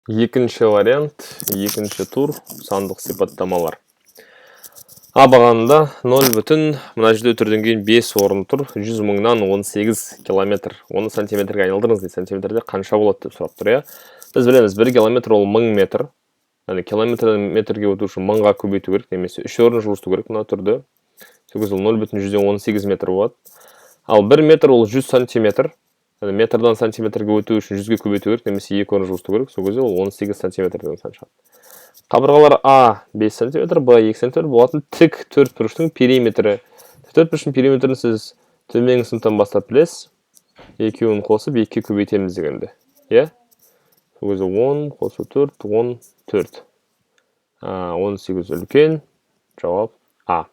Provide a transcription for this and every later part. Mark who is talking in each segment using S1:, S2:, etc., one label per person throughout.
S1: Екінші вариант, екінші тур, сандық сипаттамалар. А бағанында 0 бүтін, мына жерде өтірден кейін 5 орын тұр, 100 мыңнан 18 километр. Оны сантиметрге айналдырыңыз дейді, сантиметрде қанша болады деп сұрап тұр, Біз білеміз, 1 километр ол 1000 метр. Километрден метрге өту үшін 1000-ға көбейту керек, немесе 3 орын жылжыту керек мына түрде. Сөйтіп 0 бүтін 118 метр болады. Ал 1 метр ол 100 сантиметр. Метрдан сантиметрге өту үшін 100-ге көбейту керек, немесе 2 орын жылжыту керек. Сол кезде ол 18 сантиметрден сан шығады. Қабырғалар А 5 сантиметр, Б 2 сантиметр болатын тік 4 бұрыштың периметрі. 4 бұрыштың периметрін сіз төменгі сыныптан бастап білесіз. Екеуін қосып 2-ге көбейтеміз дегенде. Сол кезде 10 қосу 4, 14. 18 үлкен. Жауап А.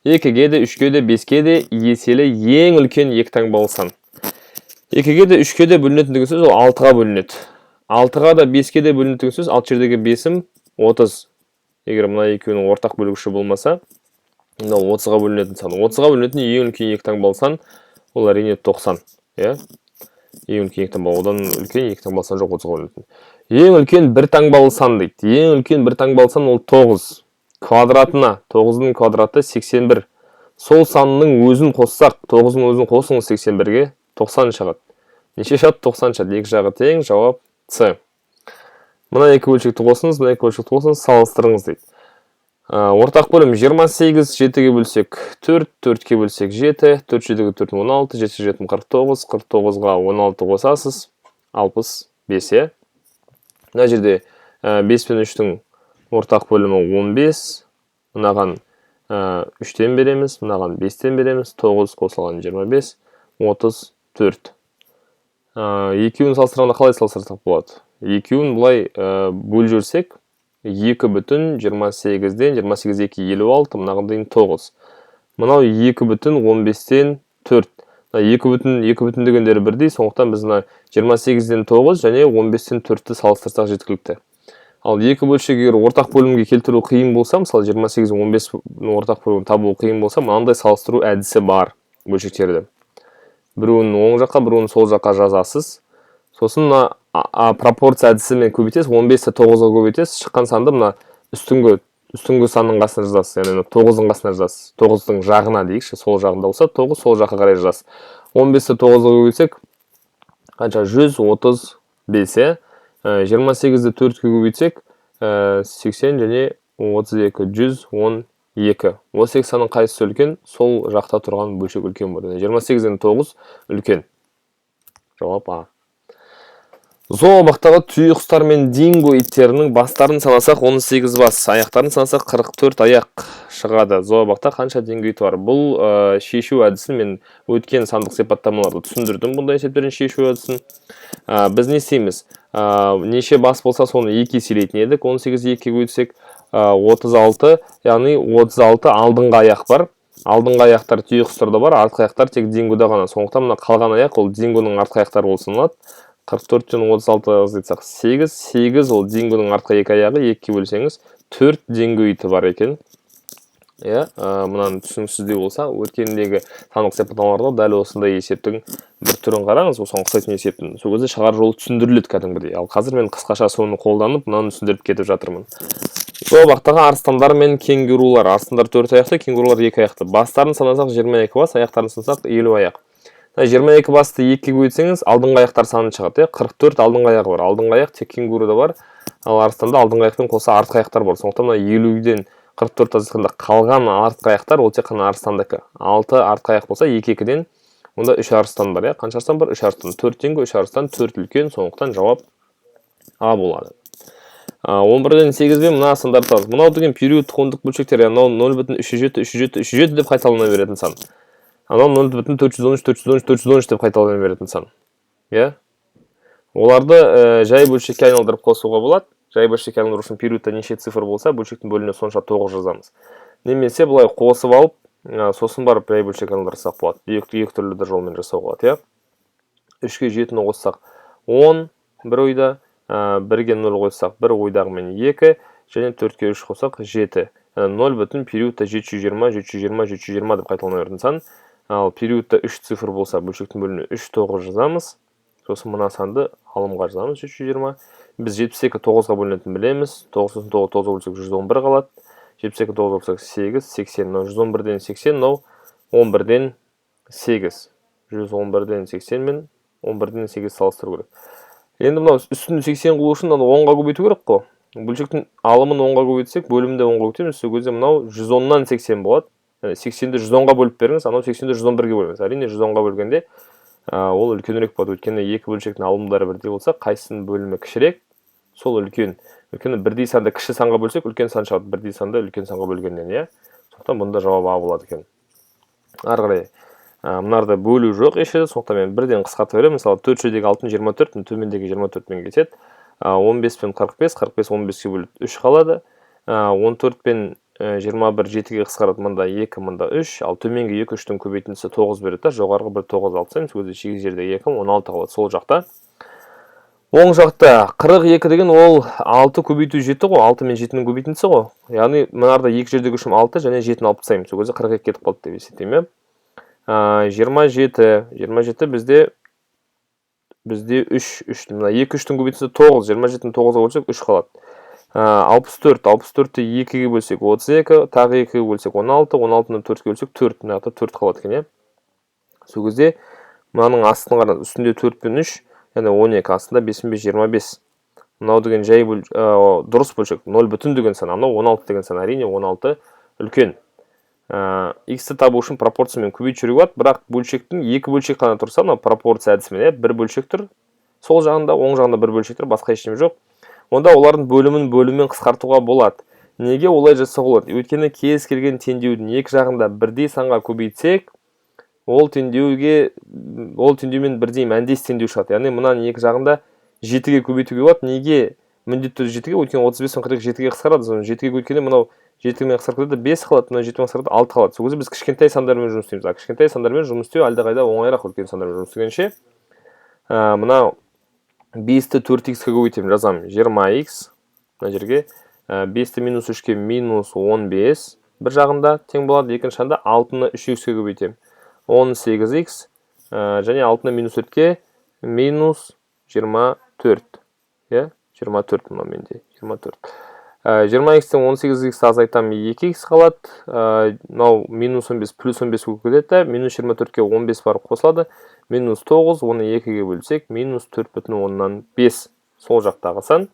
S1: 2-ге де, 3-ге де, 5-ге де еселі ең үлкен екі таңбалы сан. 2-ге де, 3-ге де бөлінетін деген сөз ол 6-ға бөлінеді. 6-ға да 5-ге де бөлінетін деген сөз 6 жердегі 5-ім 30. Егер мына екеуінің ортақ бөлгіші болмаса, мына 30-ға бөлінетін сан. 30-ға бөлінетін ең үлкен екі таңбалы сан ол әрине 90. Ең үлкен екі таңбалы, одан үлкен екі таңбалы сан жоқ 30-ға бөлінетін. Ең үлкен бір таңбалы сан дейді. Ең үлкен бір таңбалы сан ол 9. Квадратына 9-ның квадраты 81. Сол санның өзін қоссақ, 9-ның өзін қосыңыз 81-ге 90 шығады. Неше шығады? 90 шығады. Екі жағы тең, жауап С. Мына екі бөлшекті қосыңыз, мына екі бөлшекті қосыңыз, салыстырыңыз дейді. Ортақ бөлім 28, 7-ге бөлсек 4, 4-ке бөлсек 7, 4 7-ге 4 16, 7 7 49, 49-ға 16 қосасыз, 65. Мына жерде 5 пен 3-тің ортақ бөлімі 15, мынаған 3-тен береміз, мынаған 5-тен береміз, 9 қосылған 25, 34. Екеуін салыстырғанда қалай салыстырсақ болады? Екеуін бұлай бөл жүрсек, 2 бүтін 28-ден 28 2 56, мынаған дейін 9. Мынау 2 бүтін 15-ден 4. 2 бүтін дегендері бірдей, сондықтан біз 28-ден 9 және 15-ден 4-ті салыстырсақ жеткілікті. Ал екі бөлшек егер ортақ бөлімге келтіру қиын болса, мысалы 28-15 ортақ бөлімін табу қиын болса, мынандай салыстыру әдісі бар бөлшектерді. Біреуін оң жаққа, біреуін сол жаққа жазасыз. Сосын пропорция әдісімен көбейтесіз, 15-ті 9-ға көбейтесіз, шыққан санды мына үстіңгі санның қасына жазасыз, яғни 9-ның қасына жазасыз. 9-ның жағына дейікші, сол жағында болса, 9 сол жаққа қарай жазасыз. 15-ті 9-ға көбейтсек, қанша? 135, 28-ді 4-ке көбейтсек, 80 және 32, 112. 18 санның қайсысы үлкен, сол жақта тұрған бөлшек үлкен болады. 28-ден 9 үлкен. Жауап А. Зообақтағы түйеқұстар мен динго иттерінің бастарын санасақ 18 бас, аяқтарын санасақ 44 аяқ шығады. Зообақта қанша динго ит бар? Бұл шешу әдісін мен өткен сандық сипаттамаларды түсіндірдім. Бұндай есептерін шешу әдісін. Біз не істейміз? Неше бас болса, соны 2 еселейтін едік. 18 2-ге көбейтсек 36, яғни 36 алдыңғы аяқ бар. Алдыңғы аяқтар түйеқұстарда бар, артқы аяқтар тек дингода ғана. Сондықтан мына қалған аяқ ол дингоның артқы аяқтары болып саналады. 44-тен 36 айтсақ 8, 8 ол дингоның артқы екі аяғы, 2-ге бөлсеңіз 4 динго иті бар екен. Мынаны түсініксіздеу болса, өткеніндегі сандық сипаттамаларда дәл осындай есептің бір түрін қараңыз, осыған ұқсайтын есептің. Сол кезде шығар жолы түсіндіріледі кәдімгідей. Ал қазір мен қысқаша соны қолданып, мынаны түсіндіріп кетіп жатырмын. Зообақтағы арыстандар мен кенгурулар. Арыстандар 4 аяқты, кенгурулар 2 аяқты. Бастарын санасақ 22 бас, аяқтарын санасақ 50 аяқ. 22 басты 2-ге көбейтсеңіз, алдыңғы аяқтар саны шығады. 44 алдыңғы аяғы бар. Алдыңғы аяқ тек кенгуруда бар. Ал арыстанда алдыңғы аяқпен қоса артқы аяқтар бар. Сондықтан 50-ден 44 азайтқанда қалған артқы аяқтар ол тек қана арыстандікі. 6 артқы аяқ болса 2-2-ден онда 3 арыстан бар. Қанша арыстан бар? 3 арыстан. 4 динго, 3 арыстан, 4 үлкен. Сондықтан жауап А болады. 11-ден 8-бен мына сандар табыз. Мынау деген период қондық бөлшектер, яғни 0,37, 37, 37 деп қайталана беретін сан. Анау 0,413, 413, 413 деп қайталана беретін сан. Оларды жай бөлшекке айналдырып қосуға болады. Жай бөлшекке айналдыру үшін периодта неше цифр болса, бөлшектің бөліне сонша 9 жазамыз. Немесе бұлай қосып алып, сосын барып жай бөлшекке айналдырсақ болады. Екі түрлі де жолмен жасау болады. 3-ге 7-ні қоссақ 10 бір ойда, 1-ге 0 қойсақ 1 ойдағымен 2, және 4-ге 3 қосақ 7. 0 бүтін периодта 720, 720, 720 деп қайталана беретін сан. Ал периодта 3 цифр болса, бөлшектің бөліне 3 9 жазамыз. Сосын мына санды алымға жазамыз 320. біз 72 9-ға бөлінетінін білеміз. 9-9 9-ға бөлсек 111 қалады. 72 9-ға бөлсек 8, 80, 111-ден 80, 11-ден 8. 111-ден 80 мен 11-ден 8 салыстыру керек. Енді мынау үстін 80 қылу үшін 10-ға көбейту керек қой. Бөлшектің алымын 10-ға көбейтсек, бөлімді 10-ға көбейтеміз. Сол кезде мынау 110-нан 80 болады. 80-ді 110-ға бөліп беріңіз, анау 80-ді 111-ге бөліңіз. Әрине 110-ға бөлгенде ол үлкенірек болады. Өйткені екі бөлшектің алымдары бірдей болса, қайсының бөлімі кішірек, сол үлкен. Өйткені бірдей санды кіші санға бөлсек, үлкен сан шығады. Бірдей санды үлкен санға бөлгеннен, иә. Сондықтан бұнда жауап А болады екен. Ары қарай мынарда бөлу жоқ еші, сондықтан мен бірден қысқартып беремін. Мысалы 4-шідегі 6-ның 24-ін төмендегі 24-мен кетеді. 15 пен 45, 45 15-ке бөліп 3 қалады. 14 пен 21 7-ге қысқарады, мында 2, мында 3, ал төменгі 2 3-тің көбейтіндісі 9 береді, жоғарғы бір 9 алсаймыз, өзі 8 жерде 2 16 қалады сол жақта. Оң жақта 42 деген ол 6 көбейту 7 ғой, 6 мен 7-нің көбейтіндісі ғой. Яғни мынарда 2 жердегі үшім 6 және 7-ні алып тастаймыз, сол кезде 42 кетіп қалды деп есептеймін. 27 бізде 3, мына 2 3-тің көбейтіндісі 9, 27-ні 9-ға бөлсек 3 қалады. 64-ті 2-ге бөлсек 32, тағы 2-ге бөлсек 16, 16-ны 4-ге бөлсек 4, мынақта 4 қалады екен, иә. Сол кезде мынаның астына қараңыз, үстінде 4 пен 3, яғни 12, астында 5 пен 5 25. Мынау деген жай дұрыс бөлшек, 0 бүтін деген сан, анау 16 деген сан, әрине 16 үлкен. X-ті табу үшін пропорциямен көбейтіп жүруге болады, бірақ бөлшектің екі бөлшек қана тұрса, мына пропорция әдісімен, бір бөлшек тұр, сол жағында, оң жағында бір бөлшек тұр, басқа ештеңе жоқ. Онда олардың бөлімін қысқартуға болады. Неге олай жасауға болады? Өйткені кез келген теңдеудің екі жағында бірдей санға көбейтсек, ол теңдеумен бірдей мәндес теңдеу шығады. Яғни мынаның екі жағында 7-ге көбейтуге болады. Неге міндетті түрде 7-ге? Өйткені 35 пен 40 7-ге қысқарады. 7-ге көбейткенде мынау 7-ге қысқарып кетеді, 5 қалады, мынау 7-ге қысқарады, 6 қалады. Сол кезде біз кішкентай сандармен жұмыс істейміз. Кішкентай сандармен жұмыс істеу әлдеқайда оңайырақ үлкен сандармен жұмыс істегенше. Мынау 5-ті 4x-ке көбейтемін, жазамын 20x, мына жерге 5-ті минус 3-ке минус 15 бір жағында тең болады, екінші жағында 6-ны 3x-ке көбейтемін, 18x, және 6-ны минус 4-ке минус 24, 24 мына менде, 24. 20x-тен 18x азайтам 2x қалады, мынау минус 15 плюс 15 көкелетті, минус 24-ке 15 барып қосылады, минус 9, оны 2-ге бөлсек, минус 4,5 сол жақтағы сан.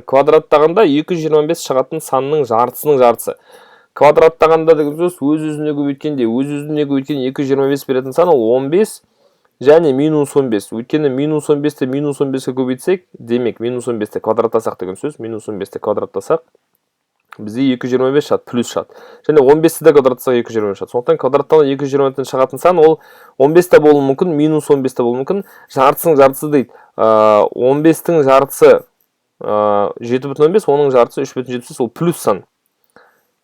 S1: Квадраттағанда 225 шығатын санның жартысының жартысы. Квадраттағанда деген сөз өз-өзіне көбейткенде, өз-өзіне көбейткен 225 беретін сан ол 15 және минус 15. Өйткені минус 15-ті минус 15-ке көбейтсек, демек минус 15-ті квадраттасақ деген сөз, минус 15-ті квадраттасақ, бізде 225 шығады, плюс шығады. Және 15-ті де квадраттасақ 225 шығады. Сондықтан квадраттан 225-тен шығатын сан ол 15-ті болуы мүмкін, минус 15-ті болуы мүмкін. Жартысының жартысы дейді. 15-тің жартысы 7,15, оның жартысы 3,75, ол плюс сан.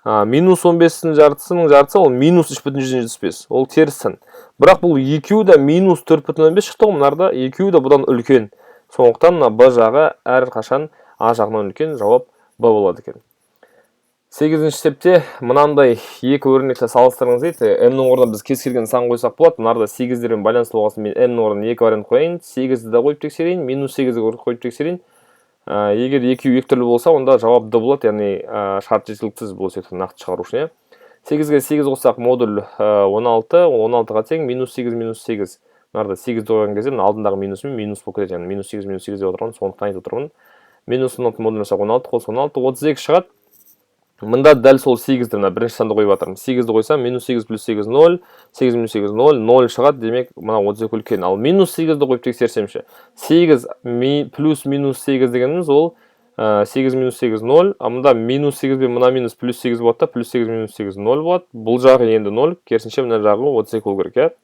S1: Минус 15-тің жартысы ол минус 3,75, ол теріс сан. Бірақ бұл екеуі де минус 4,15 шықты ғой, мұнарда екеуі де бұдан үлкен. Сондықтан Б жағы әрқашан А жағынан үлкен, жауап Б болады екен. 8-ші есепте мынандай екі өрнекті салыстырыңыз дейді. М-нің орнына біз кез келген сан қойсақ болады. Мынарда 8-дермен байланысты болғасын мен М-нің орнына екі вариант қояйын. 8-ді де қойып тексерейін, минус 8-ді қойып тексерейін. Егер екеуі екі түрлі болса, онда жауап Д болады, яғни шарт жеткіліксіз бұл есептің нақты шығару үшін. 8-ге 8 қоссақ модуль 16, ол 16-ға тең, минус 8, минус 8. Мынарда 8 қойған кезде алдындағы минусымен минус болып кетеді, яғни минус 8, минус 8 деп отырмын, сондықтан айтып отырмын. Минус 16 модуль жасақ 16, қос 16, 32 шығады. Мында дәл сол 8-ді мына бірінші санды қойып жатырмын. 8-ді қойсам, минус 8 плюс 8 0, 8 минус 8 0, 0 шығады, демек мына 32 үлкен. Ал минус 8-ді қойып тексерсемші, 8 плюс минус 8 дегеніміз ол 8 минус 8 0, а мында минус 8 бен мына минус плюс 8 болады, плюс 8 минус 8 0 болады. Бұл жағы енді 0, керісінше мына жағы 32 болу керек.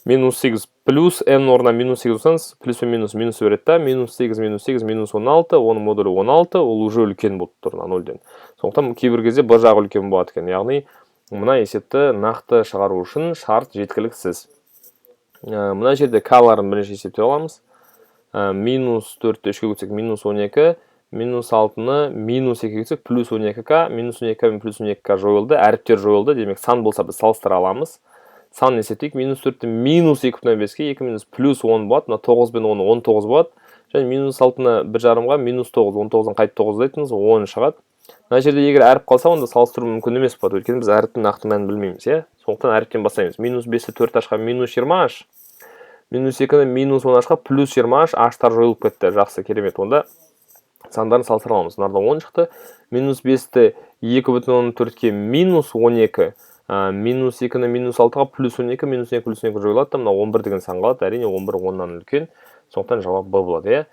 S1: Минус 8 плюс n орнына минус 8 болсаңыз, плюс пен минус береді, минус 8 минус 8 минус 16, оның модулі 16, ол уже үлкен болып тұр 0-ден. Сондықтан кейбір кезде Б жағы үлкен болады екен. Яғни мына есепті нақты шығару үшін шарт жеткіліксіз. Мына жерде К-ларын бірінші есептеп аламыз. Минус 4-ті 3-ке көтсек минус 12, минус 6-ны минус 2-ге көтсек плюс 12К, минус 12К мен плюс 12К жойылды, әріптер жойылды, демек сан болса біз салыстыра аламыз. Сан есептейік, минус 4-ті минус 2,5-ке, 2 минус плюс 10 болады, 9 бен 10, 19 болады, және минус 6-ны 1,5-ға минус 9, 19-дан қайтып 9 айтыңыз, 10 шығады. Мына жерде егер әріп қалса, онда салыстыру мүмкін емес болады, өйткені біз әріптің нақты мәнін білмейміз, иә? Сондықтан әріптен бастаймыз. Минус 5-ті 4 ашқа минус 20 аш, минус 2-ні минус 10 ашқа плюс 20 аш, аштар жойылып кетті. Жақсы, керемет. Онда сандарын салыстыра аламыз. Мынарда 10 шықты. Минус 5-ті 2,4-ке минус 12, минус 2-ні минус 6-ға плюс 12, минус 2 плюс 2 жойылады. Мына 11 деген сан қалады. Әрине 11 10-нан үлкен. Сондықтан жауап Б болады, иә?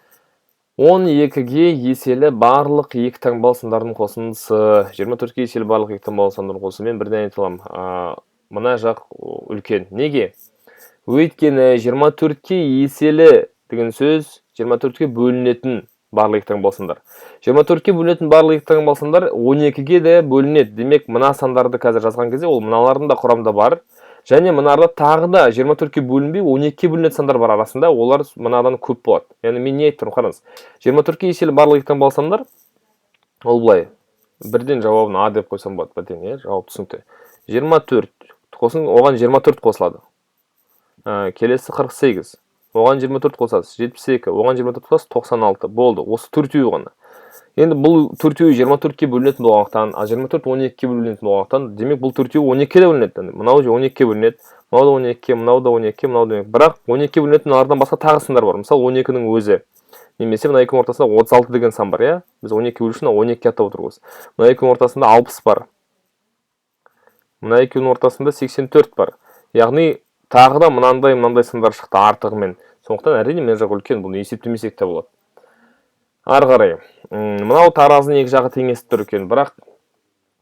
S1: 12-ге еселі барлық екі таңбалы сандардың қосындысы. 24-ге еселі барлық екі таңбалы сандардың қосындысы. Мен бірден айтылам. Мына жақ үлкен. Неге? Өйткені 24-ке еселі деген сөз 24-ке бөлінетін барлық екі таңбалы сандар. 24-ке бөлінетін барлық екі таңбалы сандар 12-ге де бөлінеді. Демек, мына сандарды қазір жазған кезде ол мыналардың да құрамда бар. Және мынарда тағы да 24-ке бөлінбей 12-ке бөлінетін сандар бар арасында, олар мынадан көп болады. Яғни мен не айттым, қараңыз. 24-ке еселі барлық екі таңбалы сандар, ол былай. Бірден жауабын А деп қойсам болады, бірден, иә, жауап түсінікті. 24 қосын, оған 24 қосылады. Келесі 48. Оған 24 қосасыз, 72. Оған 24 қосасыз, 96. Болды. Осы төртеуі ғана. Енді бұл төртеуі 24-ке бөлінетін болғандықтан, 24 12-ке бөлінетін болғандықтан, демек бұл төртеуі 12-ке де бөлінеді. Мынау 12-ке бөлінеді, мынау да 12-ке, мынау да 12-ке, мынау да 12-ке. Бірақ 12-ке бөлінетін мыналардан басқа тағы сандар бар. Мысалы 12-нің өзі. Немесе мына екінің ортасында 36 деген сан бар, иә? Біз 12 бөлушіні 12-ке атап отырмыз. Мына екінің ортасында 60 бар. Мына екінің ортасында 84 бар. Яғни тағы да мынандай сандар шықты артығымен. Сондықтан әрине мен жақ үлкен, бұны есептемесек те болады. Ары қарай. Мынау таразының екі жағы теңесіп тұр екен, бірақ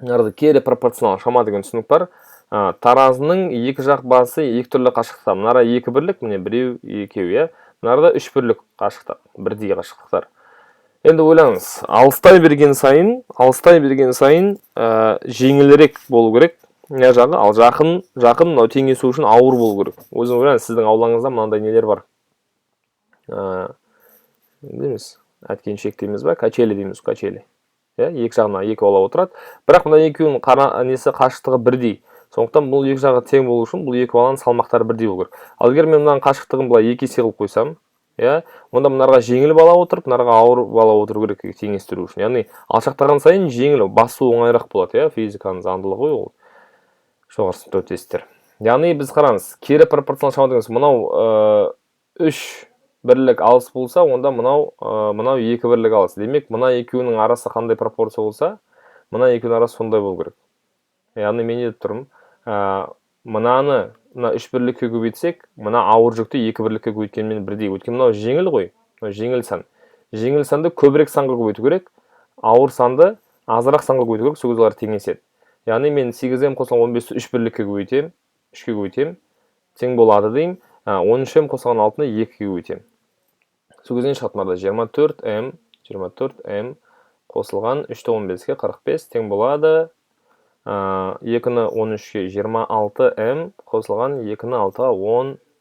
S1: мынарда кері пропорционал шама деген түсінік бар. Таразының екі жақ басы екі түрлі қашықтықта. Мынара 2 бірлік, міне біреу, екеу, иә. Мынарда 3 бірлік қашықтық, бірдей қашықтықтар. Енді ойлаңыз, алыстай берген сайын жеңілірек болу керек. Мына жағы, ал жақын мынау теңесу үшін ауыр болу керек. Өзіңіз ойлаңыз, сіздің аулаңызда мынандай нелер бар. Демес, әткеншек дейміз ба, качели дейміз, качели. Екі жағына екі бала отырады. Бірақ мына екеуінің қашықтығы бірдей. Сондықтан бұл екі жағы тең болу үшін бұл екі баланың салмақтары бірдей болу керек. Ал егер мен мынаның қашықтығын былай 2 есе қылып қойсам, онда мынарға жеңіл бала отырып, мынарға ауыр бала отыру керек теңестіру үшін. Яғни алшақтаған сайын жеңіл, басу оңайырақ болады, физиканың заңдылығы ол. Жоғары сыныпта өтесіздер. Яғни біз қараңыз, кері пропорционал шама дегеніміз, мынау 3 бірлік алыс болса, онда мынау 2 бірлік алыс. Демек, мына екеуінің арасы қандай пропорция болса, мына екеуінің арасы сондай болу керек. Яғни мен не деп тұрмын? Мынаны 3 бірлікке көбейтсек, мына ауыр жүкті 2 бірлікке көбейткенмен бірдей. Өйткені мынау жеңіл ғой, жеңіл сан. Жеңіл санды көбірек санға көбейту керек, ауыр санды азырақ санға көбейту керек, сол кезде олар теңеседі. Яғни мен 8-м қосылған 15-ті 3 бірлікке көбейтем, 3-ке көбейтем, тең болады деймін. 13-м қосылған 6-ны 2-ке көбейтем. Сол кезде шығады мынада 24m қосылған 3-ті 15-ке 45 тең болады. 2-ні 13-ке 26m қосылған 2-ні 6-ға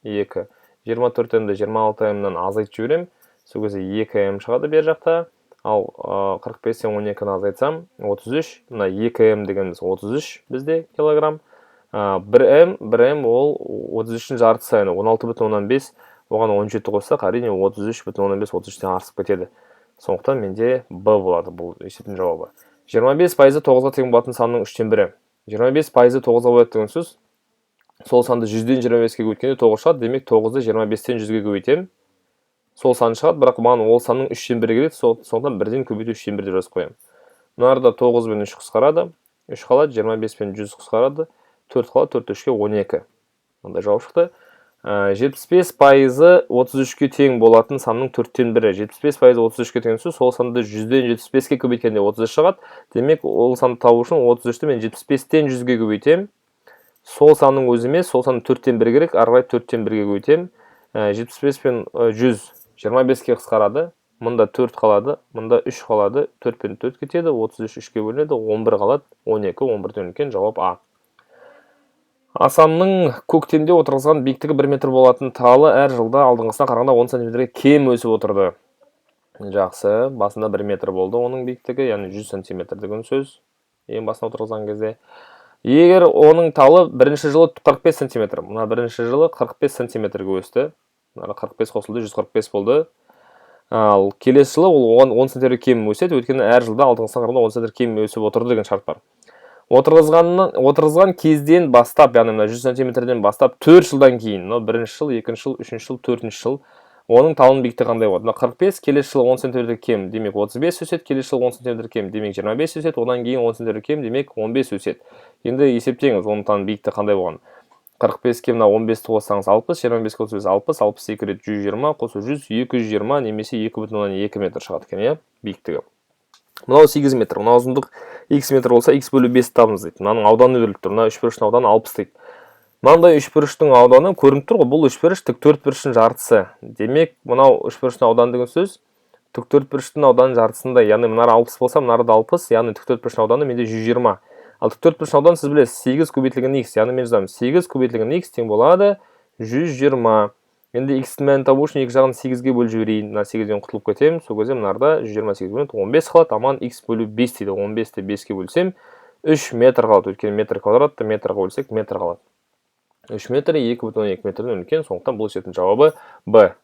S1: 12. 24-ді 26m-нан азайтып жіберем. Сол кезде 2m шығады бер жақта. Ал 45-тен 12-ні азайтсам 33. Мына 2m дегеніміз 33 бізде килограмм. 1m ол 33-дің жарты сайыны 16,5. Оған 17 қоссақ, әрине 33,5 33-тен арсып кетеді. Сондықтан менде Б болады бұл есептің жауабы. 25% 9-ға тең болатын санның 3-тен 1-і. 25% 9-ға болады деген сөз. Сол санды 100-ден 25-ке көбейткенде 9 шығады. Демек 9-ды 25-тен 100-ге көбейтем. Сол сан шығады, бірақ маған ол санның 3-тен 1-і келеді. Сондықтан 1-ден көбейту 3-тен 1 деп жазып қоямын. Мынарда 9 пен 3 қысқарады. 3 қалады, 25 пен 100 қысқарады. 4 қалады, 4 3-ке 12. Онда жауап шықты. 75% 33-ке тең болатын санның 4-тен 1-і. 75% 33-ке тең сөз, сол санды 100-ден 75-ке көбейткенде 33 шығады. Демек, ол санды табу үшін 33-ті мен 75-тен 100-ге көбейтем. Сол санның өзі емес, сол санның 4-тен 1 керек, ары қарай 4-тен 1-ге көбейтем. 75 пен 100 25-ке қысқарады. Мұнда 4 қалады, мұнда 3 қалады, 4 пен 4 кетеді, 33 3-ке бөлінеді, 11 қалады, 12, 11-тен үлкен жауап А. Асамның көктемде отырғызған биіктігі 1 метр болатын талы әр жылда алдыңғысына қарағанда 10 см-ге кем өсіп отырды. Жақсы, басында 1 метр болды оның биіктігі, яғни 100 см деген сөз. Ең басына отырғызған кезде. Егер оның талы бірінші жылы 45 см, мына бірінші жылы 45 см-ге өсті. 45 қосылды, 145 болды. Ал келесі жылы ол 10 см кем өседі, өйткені әр жылда алдыңғы қарағанда 10 см кем өсіп отырды деген шарт бар. Отырғызған кезден бастап, яғни мына 100 см-ден бастап 4 жылдан кейін, мынау бірінші жыл, екінші жыл, үшінші жыл, төртінші жыл, оның талының биіктігі қандай болады? Мына 45, келесі жылы 10 см кем, демек 35 өседі, келесі жылы 10 см кем, демек 25 өседі, одан кейін 10 см кем, демек 15 өседі. Енді есептеңіз, оның талының биіктігі қандай болған? 45-ке мына 15-ті қоссаңыз 60, 25-ке қосыңыз 60, 62 рет 120, қосу 100, 220 немесе 2,2 метр шығады екен, иә, биіктігі. Мынау 8 метр, мына ұзындық x метр болса, x бөлу 5 табыңыз дейді. Мынаның ауданы беріліп тұр, мына үшбұрыштың ауданы 60 дейді. Мынандай үшбұрыштың ауданы көрініп тұр ғой, бұл үшбұрыш тіктөртбұрыштың жартысы. Демек, мынау үшбұрыштың ауданы деген сөз тіктөртбұрыштың ауданының жартысындай, яғни мынары 60 болса, мынары да 60, яғни тіктөртбұрыштың ауданы менде 120. Ал тіктөртбұрыштың ауданы сіз білесіз, 8 көбейтілген x, яғни мен жазамын 8 көбейтілген x тең болады 120. Енді x-ті мәнін табу үшін екі жағын 8-ге бөліп жіберейін. Мына 8-ден құтылып кетемін. Сол кезде мынарда 128 бөлінеді 15 қалады. Аман x бөлу 5 дейді. 15-ті 5-ке бөлсем 3 метр қалады. Өйткені метр квадратты метрға бөлсек метр қалады. 3 метр 2,2 метрден үлкен. Сондықтан бұл есептің жауабы Б.